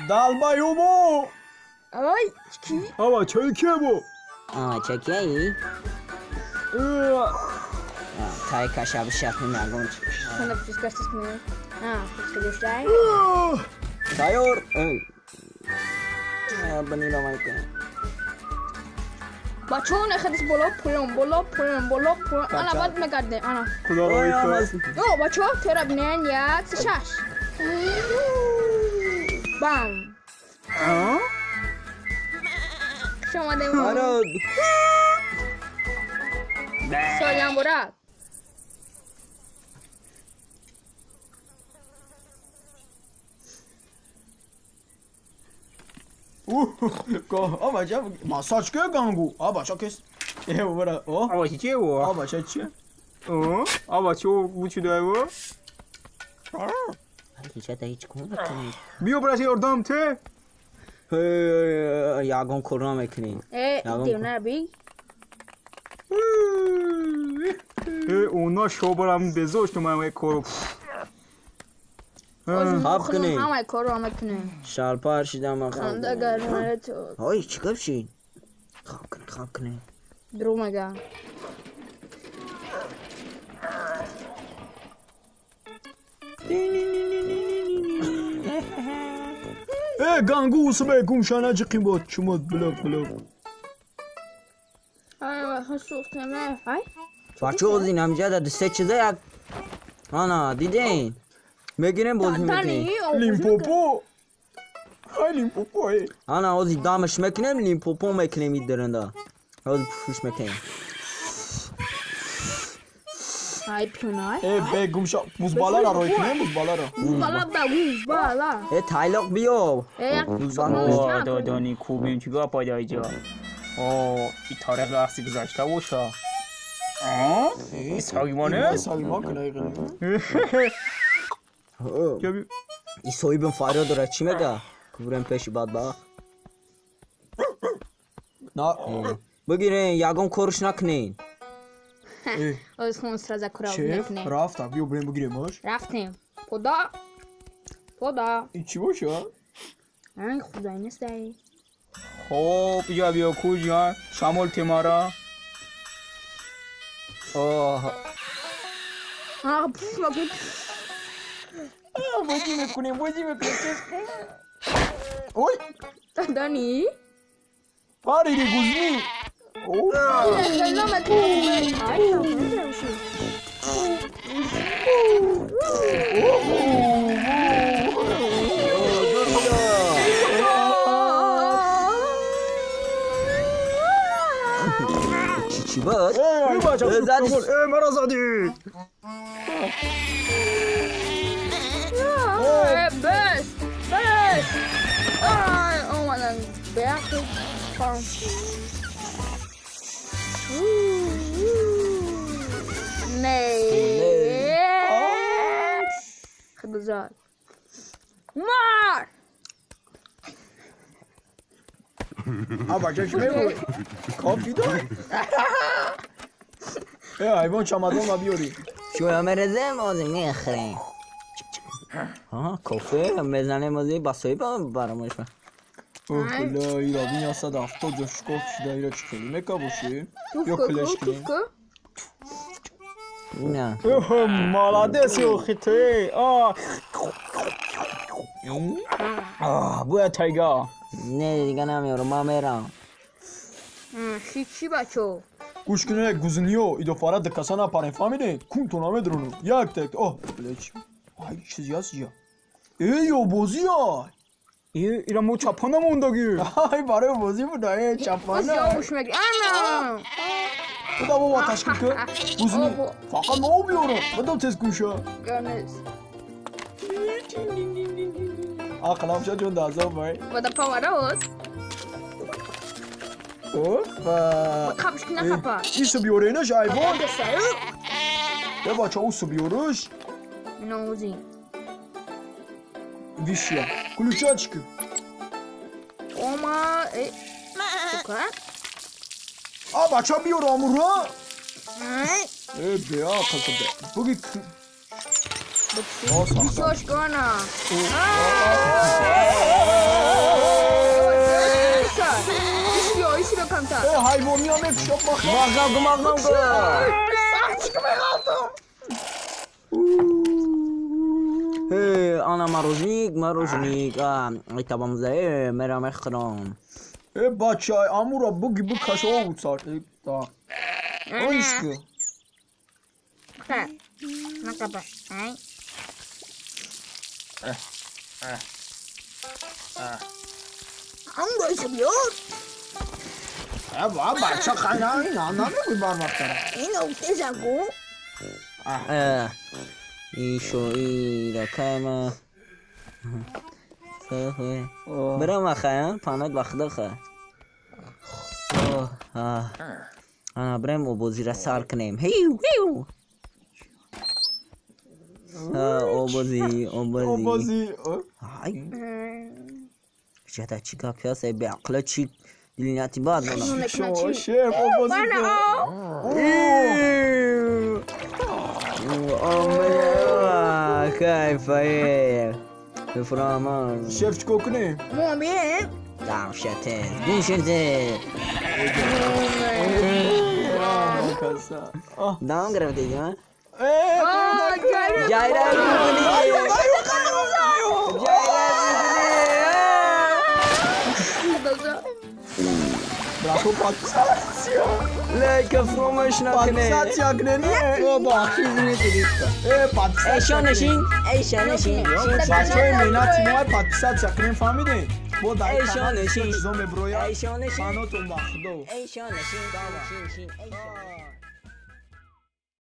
Dalbayı bu. Ay ki. Ama çekiyor bu. چکیه ای؟ تای کشاب شخص نگون Sana bir çıkarsız mı? Ha, çıkıyorlar. تایور بنی نمایی کنه بچه ها نخدیس بالا انا بعد مگرده انا Kulağı uyku. yo بچه ها ترا بینن یک سه شش بام شما دیم آره سایم برد Ama ya masaj ke gangu. Aba çok kes. Bura o. Ama çiçeği bu. Aba çeçi. Ama çok uçuyor bu. هیچه تا هیچ کن بکنی بیا برای اردام ته. یاگون کرونا میکنین دیونه بی اونا شوبرم بزوش من کرو. خواب کنین همه کار رو میکنه شال پار شدم من خواب خنده گرمه تو های چیکار شین خواب کنین درو مگه Gangu usbe gumşana çıkayım bu. Çumut blok. های سوختمه های بچه اوزین همجا داد سه چیزه یک آنا دیدین میگیریم بازی میکنیم Limpopo. Hay Limpopo ey. آنا اوزی دامش میکنیم لیمپوپو میکنیم این درنده اوزی پوش میکنیم های پیونای Be gumşa buzbalara roykne buzbalara. بالا دا گوز بالا ای تایلق بیو یک اوه دادانی کوبیم چیکار پایدای جا. اوه این تاریخ رقصی گذاشته باشه. این ساگیمانه؟ Salma kınay kınay. این سویبم فایره داره چی میگه کبرم پیشی بعد با Na. بگیرین یاگون کورش نکنین از خون سرزا کرا Şef نکنه rafta bir buraya bu giremoş. رفتیم خدا İçi boş ya. ای خدای نیست ای خب بیا بیا کوجیان شامل تیمارا. اوه آه پف مگه Bacı mekuneyim. Oy. دانی Fare de guzmi. Oh. سلام مکنه های نمیشه چی بود؟ Marazadi. بس اومدن بیاخی فرم نه خیلی زاد مار Aba çeşme bu. Kafi da. Hayvan çamadanla biori. شو مرزه موزی میخریم ها کافه میزنیم موزی بسوی برامش Kula ira dünyası da hafta coşku şida ira çıkıyor. Ne kabuşu? Yok kleşki. نه مالادس و خیته. بویا تایگا. نه دیگه نمیارم ما میرم چی بچو Kuşkine guzunio ido fara da kasana para famine. Kuntona medronu. Yak tek. Oh bleç. Ay çiz yaz ya. Yo bozu ya. ایرا مو چپانه موندگی. Ay para bozu bu da از çapana. یاوش مگه انا Bu da baba taşkın ki. Guzunu. Fakat ne oluyor? Bu da tez kuşa. گانس Aklam çocuğun da azam var. بدا پاورا Hoppa. kapış kına kapa İşte bir oraya hayvan. دسایو Ya bak çavuş subiyoruz. نوزی Vişya. Kulüçe çıkıyor. اوما سکر Aba çabıyor amura. ای Be ya kalkın be. Bugün بسوش گانا حیوانیان اکشاپ بخواه ماغم کن هی انا مروژنیک ای تبام زه مرام اخرام بچه های امورا بگی بو کشا بود سار ایشکو Nakapa. Ay. Ang guys sabiot. بچه خیلی نه نگوی بر وقت دارم Ino tesa ko. ایشو ای رکم برام اخه پاند وقت دخه انا برم او بوزی را سار کنیم هیو او بوزی های جدا چیکا پیاسه به عقل چی دلیناتی باد بنا شما شیف بازی كيف بفرامان شیف چیکو کنیم Mo bien. دعوشته گوشته دام گرفته دیگه جایره براتو پاتساتسیا لیک فرومش نکنه پاتساتسیا کنه بابا خیزی پاتساتسیا ایشان نشین بچه های میناتی ما پاتساتسیا کنیم فهمیدین با در ایشان نشین چیزا مبرویا ایشان نشین فاناتون بخدو ایشان نشین